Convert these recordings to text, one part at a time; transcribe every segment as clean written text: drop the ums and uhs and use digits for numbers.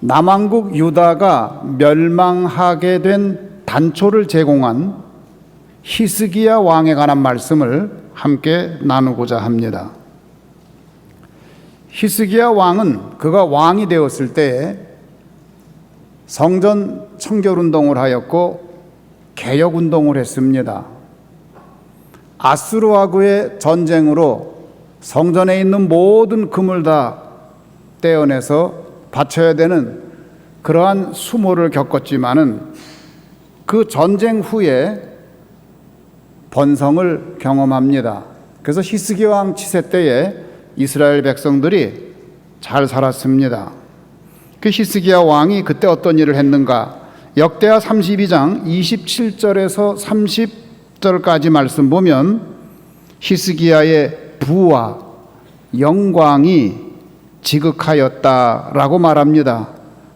남왕국 유다가 멸망하게 된 단초를 제공한 히스기야 왕에 관한 말씀을 함께 나누고자 합니다. 히스기야 왕은 그가 왕이 되었을 때에 성전 청결운동을 하였고 개혁운동을 했습니다. 아수르와의 전쟁으로 성전에 있는 모든 금을 다 떼어내서 바쳐야 되는 그러한 수모를 겪었지만은 그 전쟁 후에 번성을 경험합니다. 그래서 히스기야 왕 치세 때에 이스라엘 백성들이 잘 살았습니다. 그 히스기야 왕이 그때 어떤 일을 했는가? 역대하 32장 27절에서 30절까지 말씀 보면 히스기야의 부와 영광이 지극하였다라고 말합니다.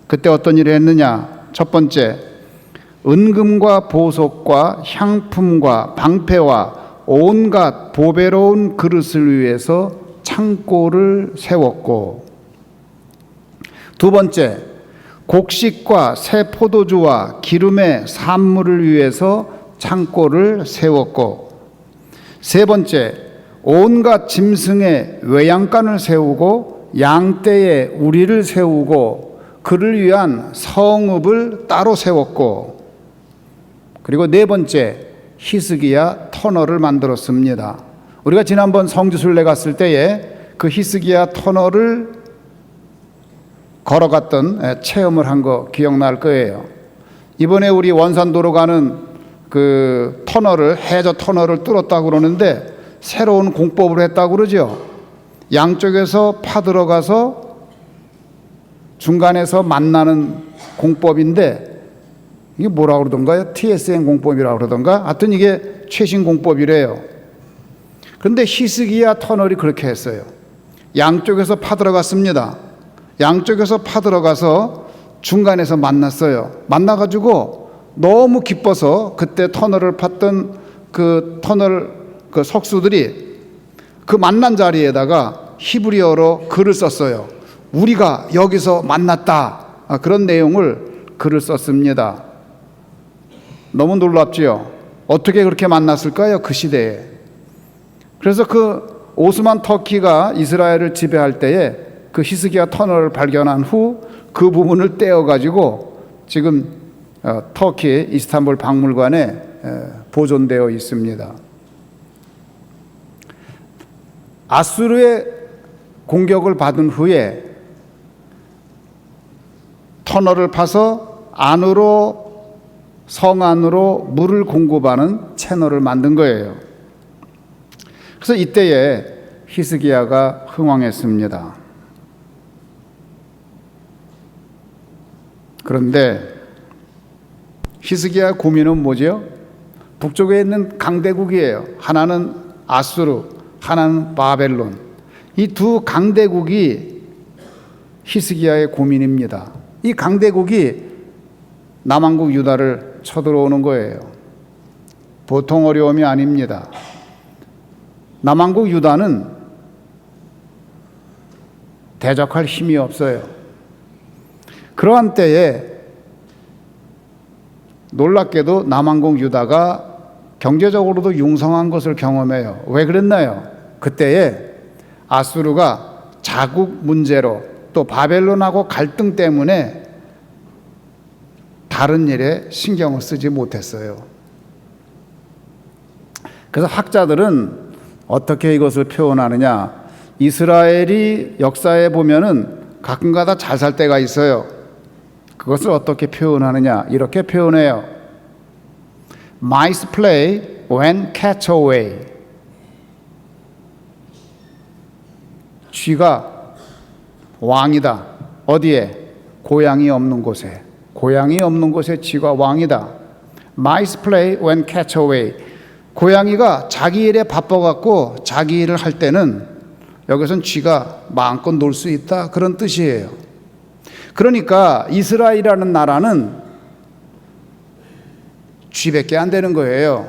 그때 어떤 일을 했느냐? 첫 번째, 은금과 보석과 향품과 방패와 온갖 보배로운 그릇을 위해서 창고를 세웠고, 두 번째, 곡식과 새 포도주와 기름의 산물을 위해서 창고를 세웠고, 세 번째, 온갖 짐승의 외양간을 세우고 양떼의 우리를 세우고 그를 위한 성읍을 따로 세웠고, 그리고 네 번째, 히스기야 터널을 만들었습니다. 우리가 지난번 성지순례 갔을 때에 그 히스기야 터널을 걸어갔던 체험을 한 거 기억날 거예요. 이번에 우리 원산도로 가는 그 터널을, 해저 터널을 뚫었다고 그러는데 새로운 공법을 했다고 그러죠. 양쪽에서 파들어가서 중간에서 만나는 공법인데 이게 뭐라고 그러던가요? TSN 공법이라고 그러던가? 하여튼 이게 최신 공법이래요. 그런데 히스기야 터널이 그렇게 했어요. 양쪽에서 파들어갔습니다. 양쪽에서 파들어가서 중간에서 만났어요. 만나가지고 너무 기뻐서 그때 터널을 팠던 그 터널 그 석수들이 그 만난 자리에다가 히브리어로 글을 썼어요. 우리가 여기서 만났다. 그런 내용을 글을 썼습니다. 너무 놀랍지요? 어떻게 그렇게 만났을까요? 그 시대에. 그래서 그 오스만 터키가 이스라엘을 지배할 때에 그 히스기야 터널을 발견한 후 그 부분을 떼어가지고 지금 터키 이스탄불 박물관에 보존되어 있습니다. 아수르의 공격을 받은 후에 터널을 파서 안으로, 성 안으로 물을 공급하는 채널을 만든 거예요. 그래서 이때에 히스기야가 흥왕했습니다. 그런데 히스기야 고민은 뭐죠? 북쪽에 있는 강대국이에요. 하나는 아수르, 하나는 바벨론. 이 두 강대국이 히스기야의 고민입니다. 이 강대국이 남왕국 유다를 쳐들어오는 거예요. 보통 어려움이 아닙니다. 남왕국 유다는 대적할 힘이 없어요. 그러한 때에 놀랍게도 남왕국 유다가 경제적으로도 융성한 것을 경험해요. 왜 그랬나요? 그때에 아수르가 자국 문제로 또 바벨론하고 갈등 때문에 다른 일에 신경을 쓰지 못했어요. 그래서 학자들은 어떻게 이것을 표현하느냐? 이스라엘이 역사에 보면은 가끔가다 잘 살 때가 있어요. 그것을 어떻게 표현하느냐? 이렇게 표현해요. Mice play when cats away. 쥐가 왕이다. 어디에? 고양이 없는 곳에. 고양이 없는 곳에 쥐가 왕이다. Mice play when cats away. 고양이가 자기 일에 바빠갖고 자기 일을 할 때는 여기선 쥐가 마음껏 놀 수 있다. 그런 뜻이에요. 그러니까 이스라엘이라는 나라는 쥐밖에 안 되는 거예요.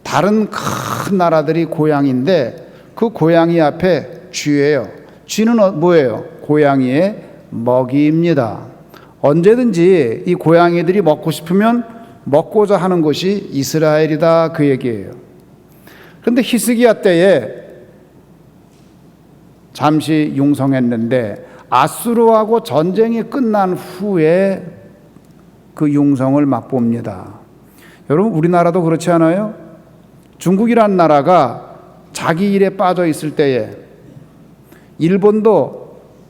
다른 큰 나라들이 고양이인데 그 고양이 앞에 쥐예요. 쥐는 뭐예요? 고양이의 먹이입니다. 언제든지 이 고양이들이 먹고 싶으면 먹고자 하는 곳이 이스라엘이다, 그 얘기예요. 그런데 히스기야 때에 잠시 융성했는데 아수르하고 전쟁이 끝난 후에 그 융성을 맛봅니다. 여러분, 우리나라도 그렇지 않아요? 중국이란 나라가 자기 일에 빠져 있을 때에, 일본도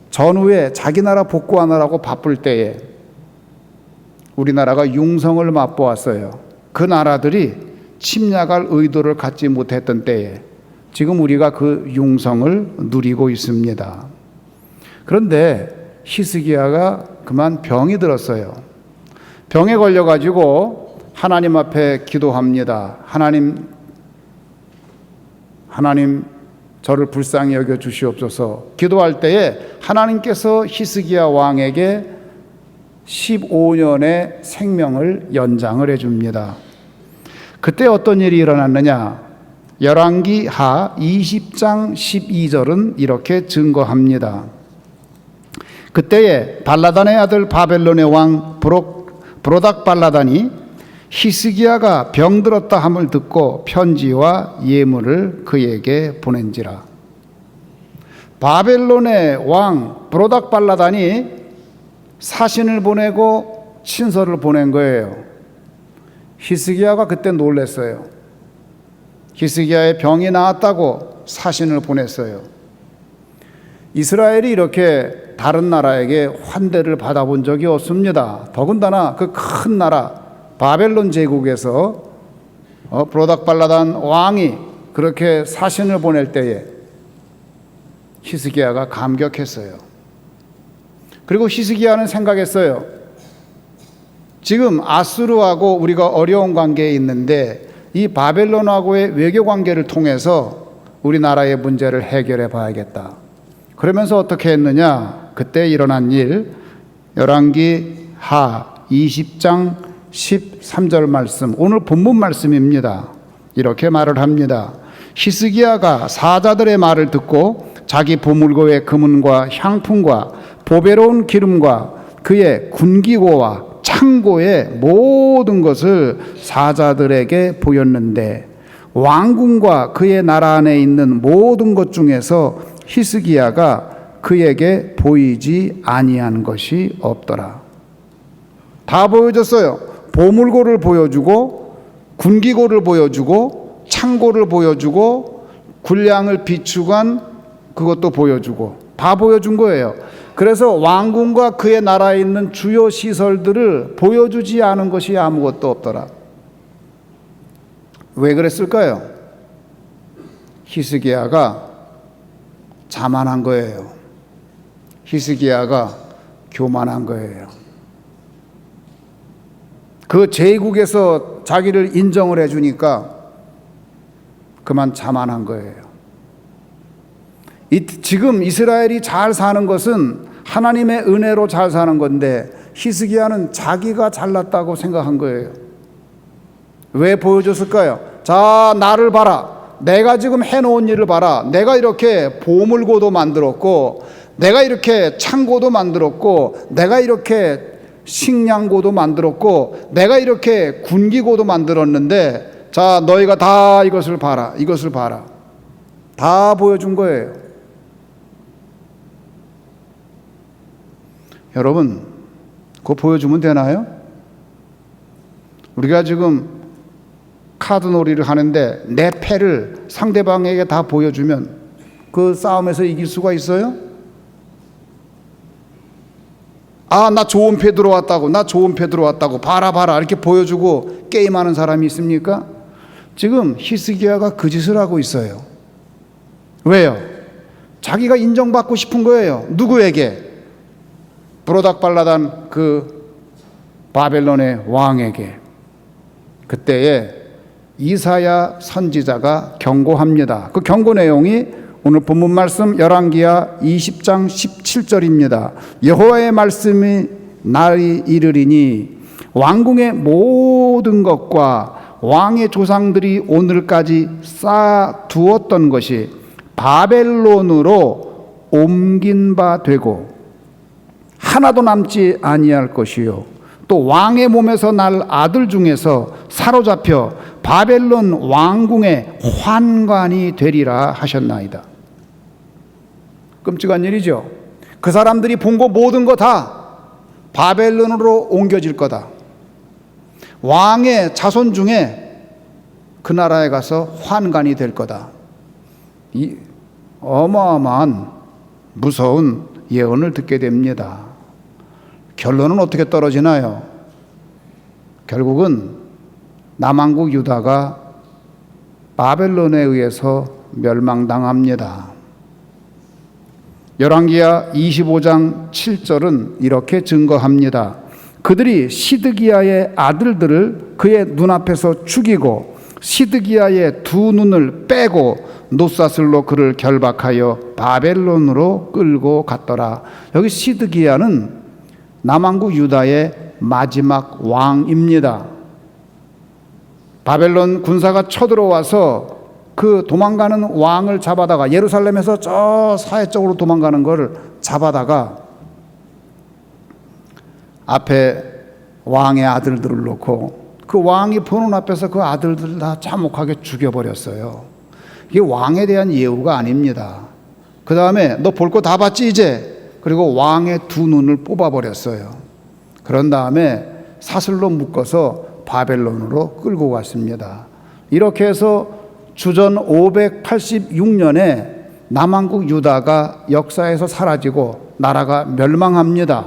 전후에 자기 나라 복구하느라고 바쁠 때에 우리나라가 융성을 맛보았어요. 그 나라들이 침략할 의도를 갖지 못했던 때에 지금 우리가 그 융성을 누리고 있습니다. 그런데 히스기야가 그만 병이 들었어요. 병에 걸려가지고 하나님 앞에 기도합니다. 하나님 저를 불쌍히 여겨 주시옵소서. 기도할 때에 하나님께서 히스기야 왕에게 15년의 생명을 연장을 해줍니다. 그때 어떤 일이 일어났느냐? 열왕기 하 20장 12절은 이렇게 증거합니다. 그때에 발라단의 아들 바벨론의 왕 브로닥 발라단이 히스기야가 병들었다 함을 듣고 편지와 예물을 그에게 보낸지라. 바벨론의 왕 브로닥 발라단이 사신을 보내고 친서를 보낸 거예요. 히스기야가 그때 놀랐어요. 히스기야의 병이 나았다고 사신을 보냈어요. 이스라엘이 이렇게 다른 나라에게 환대를 받아본 적이 없습니다. 더군다나 그 큰 나라 바벨론 제국에서 브로닥 발라단 왕이 그렇게 사신을 보낼 때에 히스기야가 감격했어요. 그리고 히스기야는 생각했어요. 지금 아수르하고 우리가 어려운 관계에 있는데 이 바벨론하고의 외교 관계를 통해서 우리나라의 문제를 해결해 봐야겠다. 그러면서 어떻게 했느냐? 그때 일어난 일, 열왕기 하 20장 13절 말씀, 오늘 본문 말씀입니다. 이렇게 말을 합니다. 히스기야가 사자들의 말을 듣고 자기 보물고의 금은과 향품과 보배로운 기름과 그의 군기고와 창고의 모든 것을 사자들에게 보였는데 왕궁과 그의 나라 안에 있는 모든 것 중에서 히스기야가 그에게 보이지 아니한 것이 없더라. 다 보여줬어요. 보물고를 보여주고 군기고를 보여주고 창고를 보여주고 군량을 비축한 그것도 보여주고 다 보여준 거예요. 그래서 왕궁과 그의 나라에 있는 주요 시설들을 보여주지 않은 것이 아무것도 없더라. 왜 그랬을까요? 히스기야가 자만한 거예요. 히스기야가 교만한 거예요. 그 제국에서 자기를 인정을 해주니까 그만 자만한 거예요. 지금 이스라엘이 잘 사는 것은 하나님의 은혜로 잘 사는 건데 히스기야는 자기가 잘났다고 생각한 거예요. 왜 보여줬을까요? 자, 나를 봐라. 내가 지금 해놓은 일을 봐라. 내가 이렇게 보물고도 만들었고 내가 이렇게 창고도 만들었고 내가 이렇게 식량고도 만들었고 내가 이렇게 군기고도 만들었는데 자, 너희가 다 이것을 봐라. 이것을 봐라. 다 보여준 거예요. 여러분, 그거 보여주면 되나요? 우리가 지금 카드놀이를 하는데 내 패를 상대방에게 다 보여주면 그 싸움에서 이길 수가 있어요? 아, 나 좋은 패 들어왔다고, 나 좋은 패 들어왔다고, 봐라 봐라 이렇게 보여주고 게임하는 사람이 있습니까? 지금 히스기야가 그 짓을 하고 있어요. 왜요? 자기가 인정받고 싶은 거예요. 누구에게? 브로닥 발라단 그 바벨론의 왕에게. 그때에 이사야 선지자가 경고합니다. 그 경고 내용이 오늘 본문 말씀 열왕기하 20장 17절입니다. 여호와의 말씀이 날이 이르리니 왕궁의 모든 것과 왕의 조상들이 오늘까지 쌓아두었던 것이 바벨론으로 옮긴 바 되고 하나도 남지 아니할 것이요 또 왕의 몸에서 날 아들 중에서 사로잡혀 바벨론 왕궁의 환관이 되리라 하셨나이다. 끔찍한 일이죠. 그 사람들이 본 거 모든 거 다 바벨론으로 옮겨질 거다. 왕의 자손 중에 그 나라에 가서 환관이 될 거다. 이 어마어마한 무서운 예언을 듣게 됩니다. 결론은 어떻게 떨어지나요? 결국은 남왕국 유다가 바벨론에 의해서 멸망당합니다. 열왕기하 25장 7절은 이렇게 증거합니다. 그들이 시드기야의 아들들을 그의 눈앞에서 죽이고 시드기야의 두 눈을 빼고 노사슬로 그를 결박하여 바벨론으로 끌고 갔더라. 여기 시드기야는 남왕국 유다의 마지막 왕입니다. 바벨론 군사가 쳐들어와서 그 도망가는 왕을 잡아다가 예루살렘에서 저 사해 쪽으로 도망가는 것을 잡아다가 앞에 왕의 아들들을 놓고 그 왕이 보는 앞에서 그 아들들을 다 참혹하게 죽여버렸어요. 이게 왕에 대한 예우가 아닙니다. 그 다음에 너 볼 거 다 봤지 이제? 그리고 왕의 두 눈을 뽑아버렸어요. 그런 다음에 사슬로 묶어서 바벨론으로 끌고 갔습니다. 이렇게 해서 주전 586년에 남왕국 유다가 역사에서 사라지고 나라가 멸망합니다.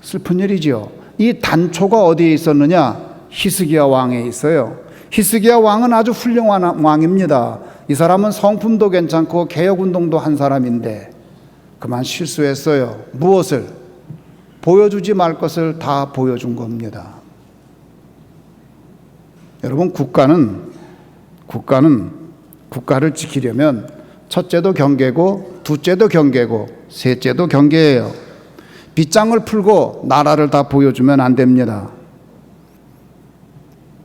슬픈 일이지요. 이 단초가 어디에 있었느냐? 히스기야 왕에 있어요. 히스기야 왕은 아주 훌륭한 왕입니다. 이 사람은 성품도 괜찮고 개혁운동도 한 사람인데 그만 실수했어요. 무엇을? 보여주지 말 것을 다 보여준 겁니다. 여러분, 국가를 지키려면 첫째도 경계고 둘째도 경계고 셋째도 경계예요. 빗장을 풀고 나라를 다 보여주면 안 됩니다.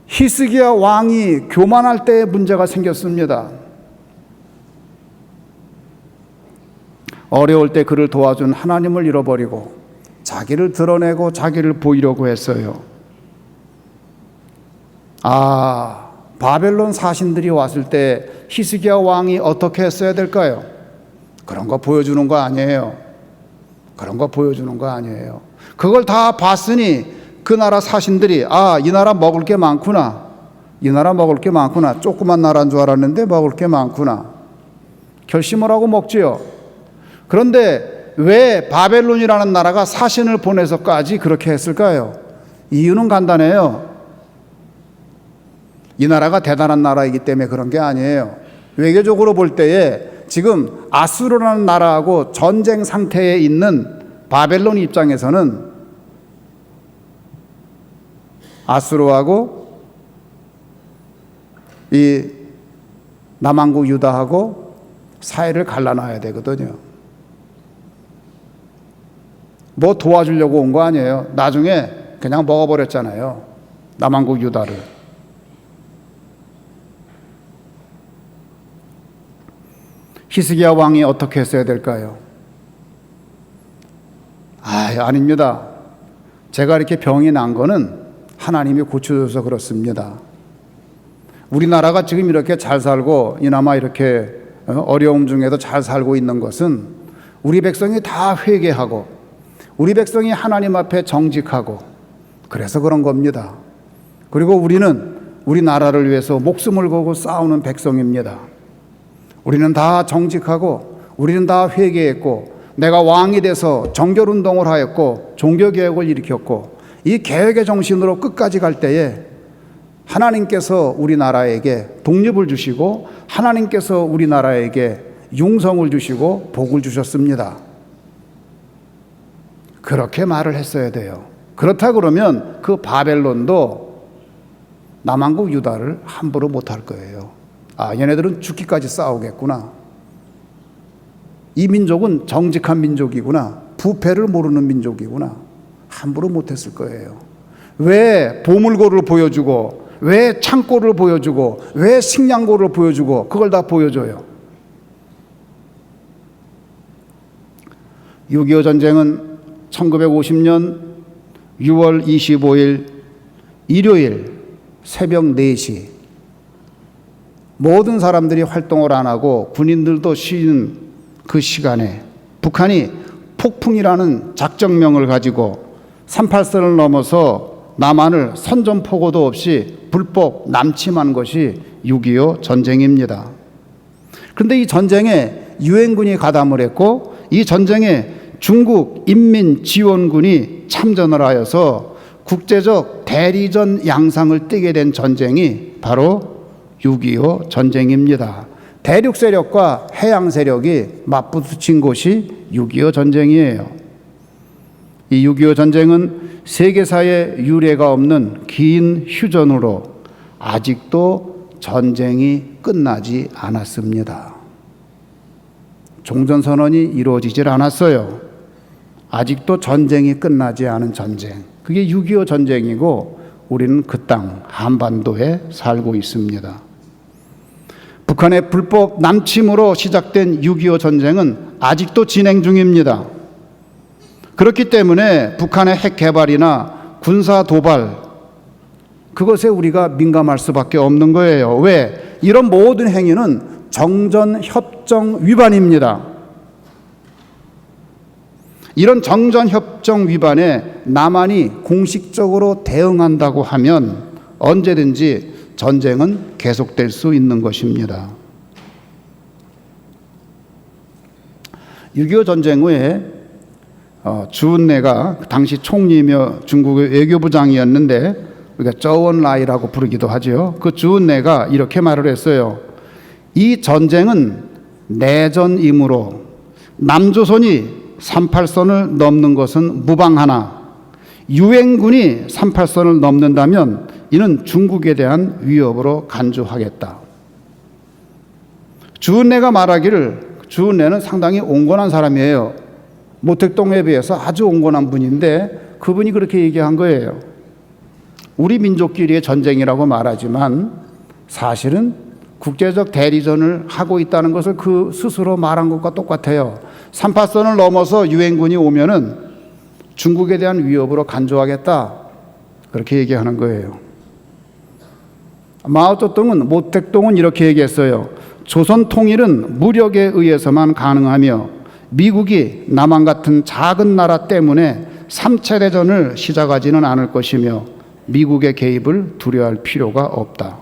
히스기야 왕이 교만할 때 문제가 생겼습니다. 어려울 때 그를 도와준 하나님을 잃어버리고 자기를 드러내고 자기를 보이려고 했어요. 바벨론 사신들이 왔을 때 히스기야 왕이 어떻게 했어야 될까요? 그런 거 보여주는 거 아니에요. 그런 거 보여주는 거 아니에요. 그걸 다 봤으니 그 나라 사신들이 이 나라 먹을 게 많구나. 이 나라 먹을 게 많구나. 조그만 나라인 줄 알았는데 먹을 게 많구나. 결심을 하고 먹지요. 그런데 왜 바벨론이라는 나라가 사신을 보내서까지 그렇게 했을까요? 이유는 간단해요. 이 나라가 대단한 나라이기 때문에 그런 게 아니에요. 외교적으로 볼 때에 지금 아수르라는 나라하고 전쟁 상태에 있는 바벨론 입장에서는 아수르하고 이 남왕국 유다하고 사이를 갈라놔야 되거든요. 뭐 도와주려고 온 거 아니에요. 나중에 그냥 먹어버렸잖아요. 남왕국 유다를. 히스기야 왕이 어떻게 했어야 될까요? 아닙니다. 제가 이렇게 병이 난 거는 하나님이 고쳐줘서 그렇습니다. 우리나라가 지금 이렇게 잘 살고 이나마 이렇게 어려움 중에도 잘 살고 있는 것은 우리 백성이 다 회개하고 우리 백성이 하나님 앞에 정직하고 그래서 그런 겁니다. 그리고 우리는 우리 나라를 위해서 목숨을 걸고 싸우는 백성입니다. 우리는 다 정직하고 우리는 다 회개했고 내가 왕이 돼서 정결운동을 하였고 종교개혁을 일으켰고 이 계획의 정신으로 끝까지 갈 때에 하나님께서 우리나라에게 독립을 주시고 하나님께서 우리나라에게 융성을 주시고 복을 주셨습니다. 그렇게 말을 했어야 돼요. 그렇다 그러면 그 바벨론도 남왕국 유다를 함부로 못할 거예요. 얘네들은 죽기까지 싸우겠구나. 이 민족은 정직한 민족이구나. 부패를 모르는 민족이구나. 함부로 못했을 거예요. 왜 보물고를 보여주고 왜 창고를 보여주고 왜 식량고를 보여주고 그걸 다 보여줘요. 6.25 전쟁은 1950년 6월 25일 일요일 새벽 4시 모든 사람들이 활동을 안 하고 군인들도 쉬는 그 시간에 북한이 폭풍이라는 작전명을 가지고 38선을 넘어서 남한을 선전포고도 없이 불법 남침한 것이 6.25 전쟁입니다. 그런데 이 전쟁에 유엔군이 가담을 했고 이 전쟁에 중국 인민지원군이 참전을 하여서 국제적 대리전 양상을 띠게 된 전쟁이 바로 6.25 전쟁입니다. 대륙 세력과 해양 세력이 맞부딪힌 곳이 6.25 전쟁이에요. 이 6.25 전쟁은 세계사에 유례가 없는 긴 휴전으로 아직도 전쟁이 끝나지 않았습니다. 종전선언이 이루어지질 않았어요. 아직도 전쟁이 끝나지 않은 전쟁. 그게 6.25 전쟁이고 우리는 그 땅 한반도에 살고 있습니다. 북한의 불법 남침으로 시작된 6.25 전쟁은 아직도 진행 중입니다. 그렇기 때문에 북한의 핵 개발이나 군사 도발 그것에 우리가 민감할 수밖에 없는 거예요. 왜? 이런 모든 행위는 정전협정 위반입니다. 이런 정전협정 위반에 남한이 공식적으로 대응한다고 하면 언제든지 전쟁은 계속될 수 있는 것입니다. 6.25 전쟁 후에 주은래가 당시 총리이며 중국의 외교부장이었는데 우리가 저원라이라고 부르기도 하죠. 그 주은래가 이렇게 말을 했어요. 이 전쟁은 내전이므로 남조선이 38선을 넘는 것은 무방하나 유엔군이 38선을 넘는다면 이는 중국에 대한 위협으로 간주하겠다. 주은래가 말하기를 주은래는 상당히 온건한 사람이에요. 모택동에 비해서 아주 온건한 분인데 그분이 그렇게 얘기한 거예요. 우리 민족끼리의 전쟁이라고 말하지만 사실은 국제적 대리전을 하고 있다는 것을 그 스스로 말한 것과 똑같아요. 38선을 넘어서 유엔군이 오면은 중국에 대한 위협으로 간주하겠다. 그렇게 얘기하는 거예요. 마오쩌둥은 모택동은 이렇게 얘기했어요. 조선 통일은 무력에 의해서만 가능하며 미국이 남한 같은 작은 나라 때문에 3차 대전을 시작하지는 않을 것이며 미국의 개입을 두려워할 필요가 없다.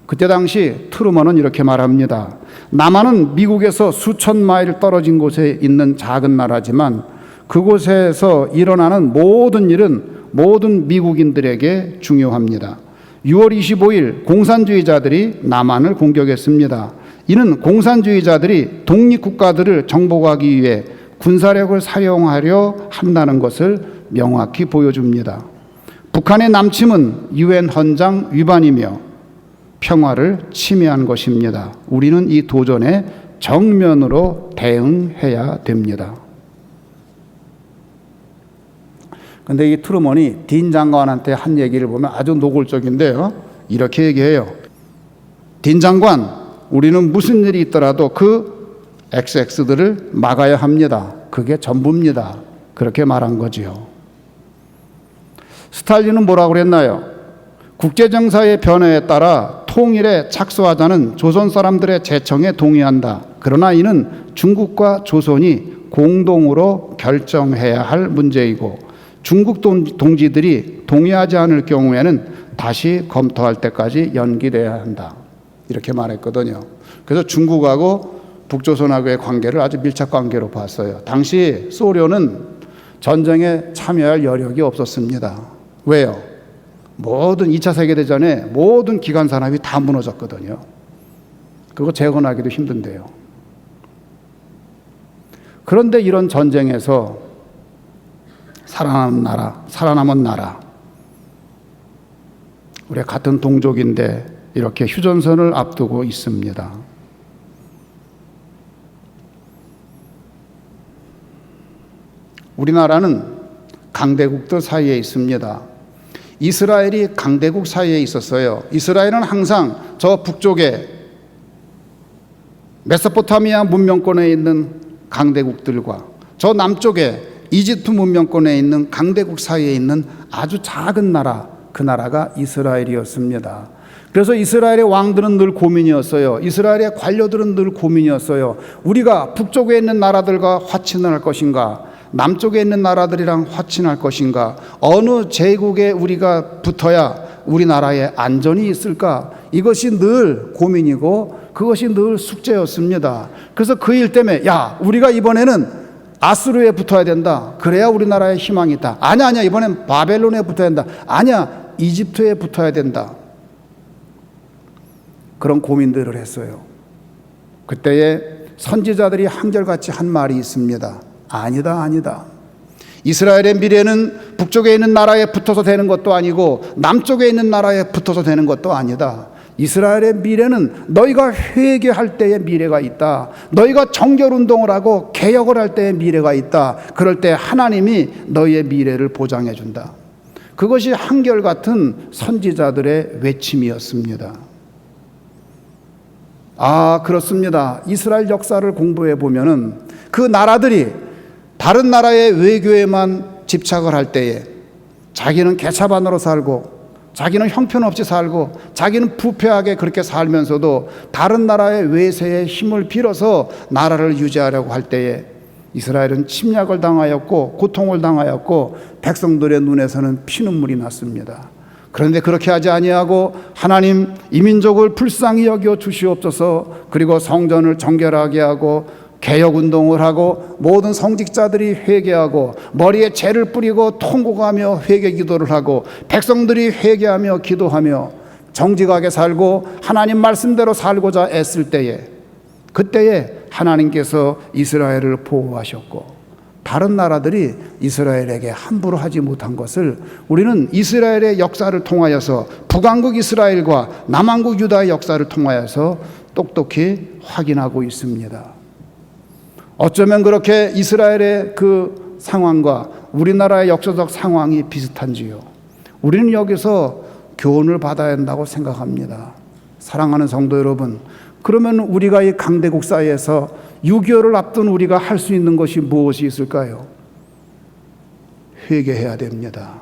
그때 당시 트루먼은 이렇게 말합니다. 남한은 미국에서 수천 마일 떨어진 곳에 있는 작은 나라지만 그곳에서 일어나는 모든 일은 모든 미국인들에게 중요합니다. 6월 25일 공산주의자들이 남한을 공격했습니다. 이는 공산주의자들이 독립국가들을 정복하기 위해 군사력을 사용하려 한다는 것을 명확히 보여줍니다. 북한의 남침은 유엔 헌장 위반이며 평화를 침해한 것입니다. 우리는 이 도전에 정면으로 대응해야 됩니다. 근데 이 트루먼이 딘 장관한테 한 얘기를 보면 아주 노골적인데요. 이렇게 얘기해요. 딘 장관, 우리는 무슨 일이 있더라도 그 XX들을 막아야 합니다. 그게 전부입니다. 그렇게 말한 거지요. 스탈린은 뭐라고 그랬나요? 국제정사의 변화에 따라 통일에 착수하자는 조선 사람들의 제청에 동의한다. 그러나 이는 중국과 조선이 공동으로 결정해야 할 문제이고 중국 동지들이 동의하지 않을 경우에는 다시 검토할 때까지 연기돼야 한다. 이렇게 말했거든요. 그래서 중국하고 북조선하고의 관계를 아주 밀착 관계로 봤어요. 당시 소련은 전쟁에 참여할 여력이 없었습니다. 왜요? 모든 2차 세계대전에 모든 기관 산업이 다 무너졌거든요. 그거 재건하기도 힘든데요. 그런데 이런 전쟁에서 살아남은 나라, 우리 같은 동족인데 이렇게 휴전선을 앞두고 있습니다. 우리나라는 강대국들 사이에 있습니다. 이스라엘이 강대국 사이에 있었어요. 이스라엘은 항상 저 북쪽에 메소포타미아 문명권에 있는 강대국들과 저 남쪽에 이집트 문명권에 있는 강대국 사이에 있는 아주 작은 나라, 그 나라가 이스라엘이었습니다. 그래서 이스라엘의 왕들은 늘 고민이었어요. 이스라엘의 관료들은 늘 고민이었어요. 우리가 북쪽에 있는 나라들과 화친을 할 것인가, 남쪽에 있는 나라들이랑 화친할 것인가, 어느 제국에 우리가 붙어야 우리나라에 안전이 있을까? 이것이 늘 고민이고 그것이 늘 숙제였습니다. 그래서 그 일 때문에 야, 우리가 이번에는 아수르에 붙어야 된다. 그래야 우리나라에 희망이 있다. 아니야, 이번엔 바벨론에 붙어야 된다. 아니야, 이집트에 붙어야 된다. 그런 고민들을 했어요. 그때에 선지자들이 한결같이 한 말이 있습니다. 아니다. 이스라엘의 미래는 북쪽에 있는 나라에 붙어서 되는 것도 아니고 남쪽에 있는 나라에 붙어서 되는 것도 아니다. 이스라엘의 미래는 너희가 회개할 때의 미래가 있다. 너희가 정결운동을 하고 개혁을 할 때의 미래가 있다. 그럴 때 하나님이 너희의 미래를 보장해 준다. 그것이 한결같은 선지자들의 외침이었습니다. 그렇습니다. 이스라엘 역사를 공부해 보면은 그 나라들이 다른 나라의 외교에만 집착을 할 때에 자기는 개차반으로 살고 자기는 형편없이 살고 자기는 부패하게 그렇게 살면서도 다른 나라의 외세의 힘을 빌어서 나라를 유지하려고 할 때에 이스라엘은 침략을 당하였고 고통을 당하였고 백성들의 눈에서는 피눈물이 났습니다. 그런데 그렇게 하지 아니하고 하나님 이 민족을 불쌍히 여겨 주시옵소서, 그리고 성전을 정결하게 하고 개혁운동을 하고 모든 성직자들이 회개하고 머리에 재를 뿌리고 통곡하며 회개 기도를 하고 백성들이 회개하며 기도하며 정직하게 살고 하나님 말씀대로 살고자 애쓸 때에, 그때에 하나님께서 이스라엘을 보호하셨고 다른 나라들이 이스라엘에게 함부로 하지 못한 것을 우리는 이스라엘의 역사를 통하여서 북왕국 이스라엘과 남왕국 유다의 역사를 통하여서 똑똑히 확인하고 있습니다. 어쩌면 그렇게 이스라엘의 그 상황과 우리나라의 역사적 상황이 비슷한지요. 우리는 여기서 교훈을 받아야 한다고 생각합니다. 사랑하는 성도 여러분, 그러면 우리가 이 강대국 사이에서 6.25를 앞둔 우리가 할 수 있는 것이 무엇이 있을까요? 회개해야 됩니다.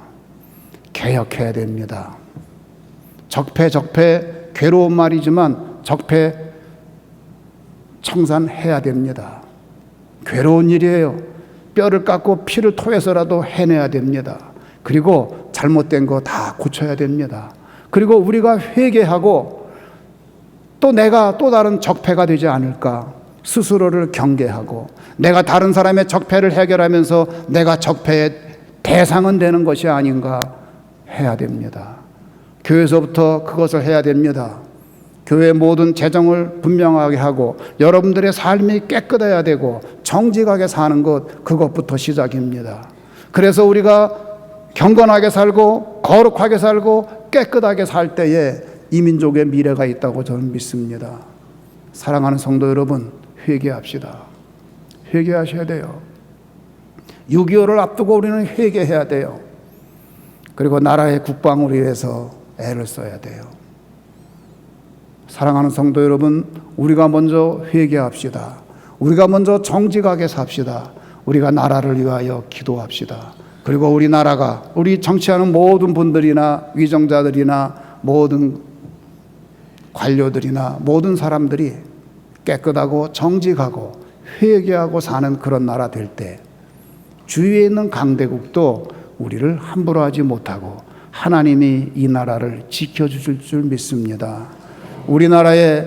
개혁해야 됩니다. 적폐 괴로운 말이지만 적폐 청산해야 됩니다. 괴로운 일이에요. 뼈를 깎고 피를 토해서라도 해내야 됩니다. 그리고 잘못된 거 다 고쳐야 됩니다. 그리고 우리가 회개하고 또 내가 또 다른 적폐가 되지 않을까 스스로를 경계하고 내가 다른 사람의 적폐를 해결하면서 내가 적폐의 대상은 되는 것이 아닌가 해야 됩니다. 교회에서부터 그것을 해야 됩니다. 교회 모든 재정을 분명하게 하고 여러분들의 삶이 깨끗해야 되고 정직하게 사는 것, 그것부터 시작입니다. 그래서 우리가 경건하게 살고 거룩하게 살고 깨끗하게 살 때에 이 민족의 미래가 있다고 저는 믿습니다. 사랑하는 성도 여러분, 회개합시다. 회개하셔야 돼요. 6.25를 앞두고 우리는 회개해야 돼요. 그리고 나라의 국방을 위해서 애를 써야 돼요. 사랑하는 성도 여러분, 우리가 먼저 회개합시다. 우리가 먼저 정직하게 삽시다. 우리가 나라를 위하여 기도합시다. 그리고 우리 나라가, 우리 정치하는 모든 분들이나 위정자들이나 모든 관료들이나 모든 사람들이 깨끗하고 정직하고 회개하고 사는 그런 나라 될 때 주위에 있는 강대국도 우리를 함부로 하지 못하고 하나님이 이 나라를 지켜주실 줄 믿습니다. 우리나라에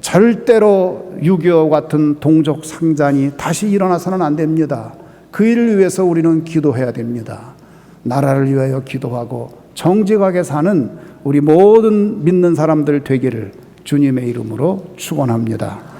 절대로 6.25 같은 동족 상잔이 다시 일어나서는 안 됩니다. 그 일을 위해서 우리는 기도해야 됩니다. 나라를 위하여 기도하고 정직하게 사는 우리 모든 믿는 사람들 되기를 주님의 이름으로 축원합니다.